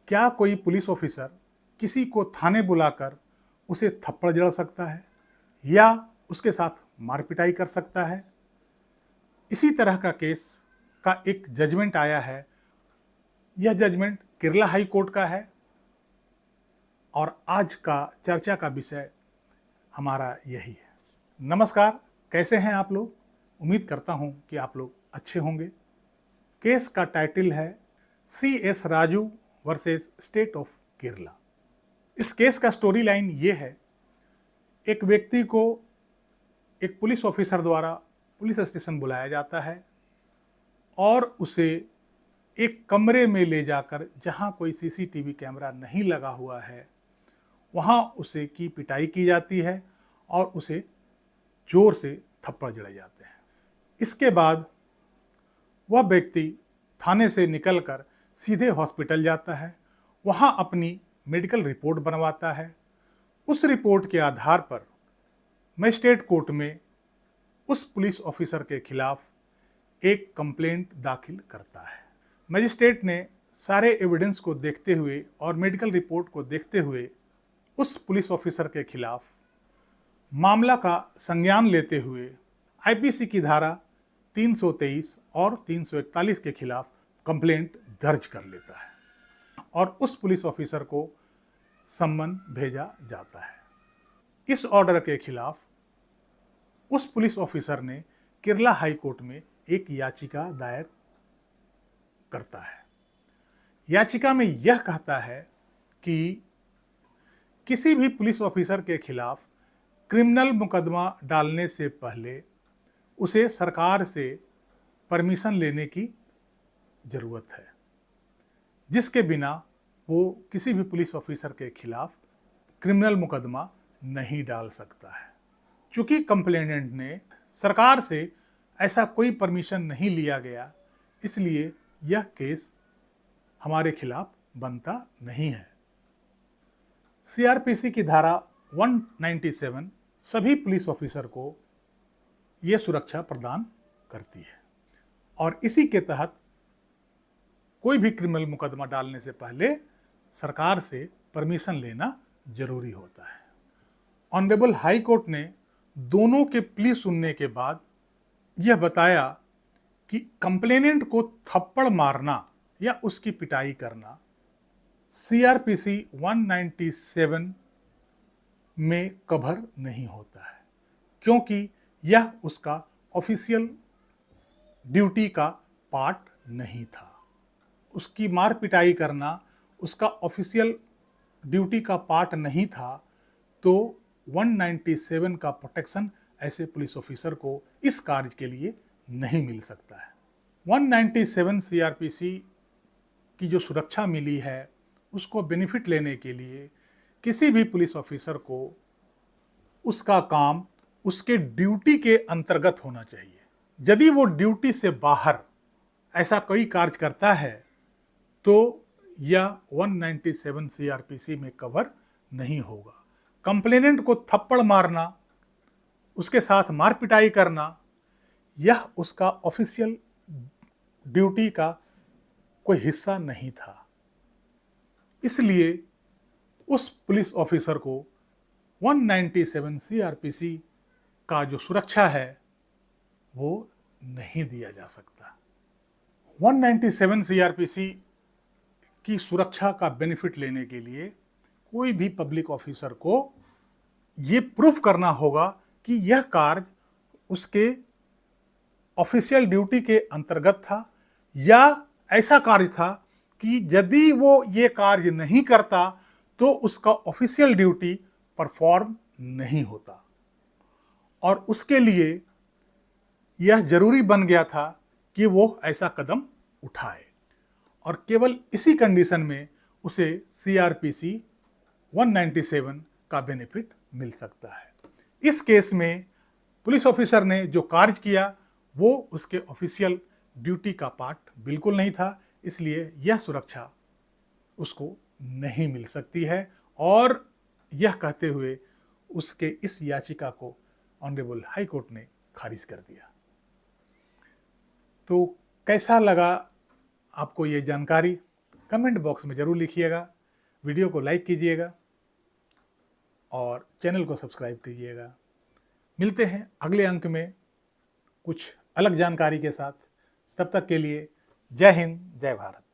क्या कोई police officer किसी को थाने बुलाकर उसे थप्पड़ जड़ सकता है या उसके साथ मारपिटाई कर सकता है? इसी तरह का केस का एक जजमेंट आया है। यह जजमेंट केरला हाई कोर्ट का है और आज का चर्चा का विषय हमारा यही है। नमस्कार, कैसे हैं आप लोग? उम्मीद करता हूं कि आप लोग अच्छे होंगे। केस का टाइटल है CS Raju versus state of Kerala. इस केस का स्टोरी लाइन ये है, एक व्यक्ति को एक पुलिस ऑफिसर द्वारा पुलिस स्टेशन बुलाया जाता है और उसे एक कमरे में ले जाकर, जहां कोई CCTV कैमरा नहीं लगा हुआ है, वहां उसे की पिटाई की जाती है और उसे जोर से थप्पड़ जड़े जाते हैं। इसके बाद वह व्यक्ति थाने से निकलकर सीधे हॉस्पिटल जाता है, वहां अपनी मेडिकल रिपोर्ट बनवाता है। उस रिपोर्ट के आधार पर मजिस्ट्रेट कोर्ट में उस पुलिस ऑफिसर के खिलाफ एक कंप्लेंट दाखिल करता है। मजिस्ट्रेट ने सारे एविडेंस को देखते हुए और मेडिकल रिपोर्ट को देखते हुए उस पुलिस ऑफिसर के खिलाफ मामला का संज्ञान लेते हुए IPC की धारा 323 और 341 के खिलाफ कंप्लेंट दर्ज कर लेता है और उस पुलिस ऑफिसर को सम्मन भेजा जाता है। इस ऑर्डर के खिलाफ उस पुलिस ऑफिसर ने केरला हाई कोर्ट में एक याचिका दायर करता है। याचिका में यह कहता है कि किसी भी पुलिस ऑफिसर के खिलाफ क्रिमिनल मुकदमा डालने से पहले उसे सरकार से परमिशन लेने की जरूरत है, जिसके बिना वो किसी भी पुलिस ऑफिसर के खिलाफ क्रिमिनल मुकदमा नहीं डाल सकता है। चूंकि कंप्लेनेंट ने सरकार से ऐसा कोई परमिशन नहीं लिया गया, इसलिए यह केस हमारे खिलाफ बनता नहीं है। CRPC की धारा 197 सभी पुलिस ऑफिसर को यह सुरक्षा प्रदान करती है और इसी के तहत कोई भी क्रिमिनल मुकदमा डालने से पहले सरकार से परमिशन लेना जरूरी होता है। ऑनरेबल हाई कोर्ट ने दोनों के प्ली सुनने के बाद यह बताया कि कंप्लेनेंट को थप्पड़ मारना या उसकी पिटाई करना CRPC 197 में कवर नहीं होता है, क्योंकि यह उसका ऑफिशियल ड्यूटी का पार्ट नहीं था। उसकी मार पिटाई करना उसका ऑफिशियल ड्यूटी का पार्ट नहीं था, तो 197 का प्रोटेक्शन ऐसे पुलिस ऑफिसर को इस कार्य के लिए नहीं मिल सकता है। 197 CRPC की जो सुरक्षा मिली है, उसको बेनिफिट लेने के लिए किसी भी पुलिस ऑफिसर को उसका काम उसके ड्यूटी के अंतर्गत होना चाहिए। यदि वो ड्यूटी से बाहर ऐसा कोई कार्य करता है तो यह 197 CRPC में कवर नहीं होगा। कंप्लेनेंट को थप्पड़ मारना, उसके साथ मार पिटाई करना, यह उसका ऑफिशियल ड्यूटी का कोई हिस्सा नहीं था। इसलिए उस पुलिस ऑफिसर को 197 CRPC का जो सुरक्षा है वो नहीं दिया जा सकता। 197 CRPC की सुरक्षा का बेनिफिट लेने के लिए कोई भी पब्लिक ऑफिसर को ये प्रूफ करना होगा कि यह कार्य उसके ऑफिशियल ड्यूटी के अंतर्गत था या ऐसा कार्य था कि यदि वो ये कार्य नहीं करता तो उसका ऑफिशियल ड्यूटी परफॉर्म नहीं होता, और उसके लिए यह जरूरी बन गया था कि वो ऐसा कदम उठाए, और केवल इसी कंडीशन में उसे CRPC 197 का बेनिफिट मिल सकता है। इस केस में पुलिस ऑफिसर ने जो कार्य किया वो उसके ऑफिशियल ड्यूटी का पार्ट बिल्कुल नहीं था, इसलिए यह सुरक्षा उसको नहीं मिल सकती है, और यह कहते हुए उसके इस याचिका को ऑनरेबल हाई कोर्ट ने खारिज कर दिया। तो कैसा लगा आपको ये जानकारी? कमेंट बॉक्स में ज़रूर लिखिएगा, वीडियो को लाइक कीजिएगा और चैनल को सब्सक्राइब कीजिएगा। मिलते हैं अगले अंक में कुछ अलग जानकारी के साथ। तब तक के लिए जय हिंद, जय भारत।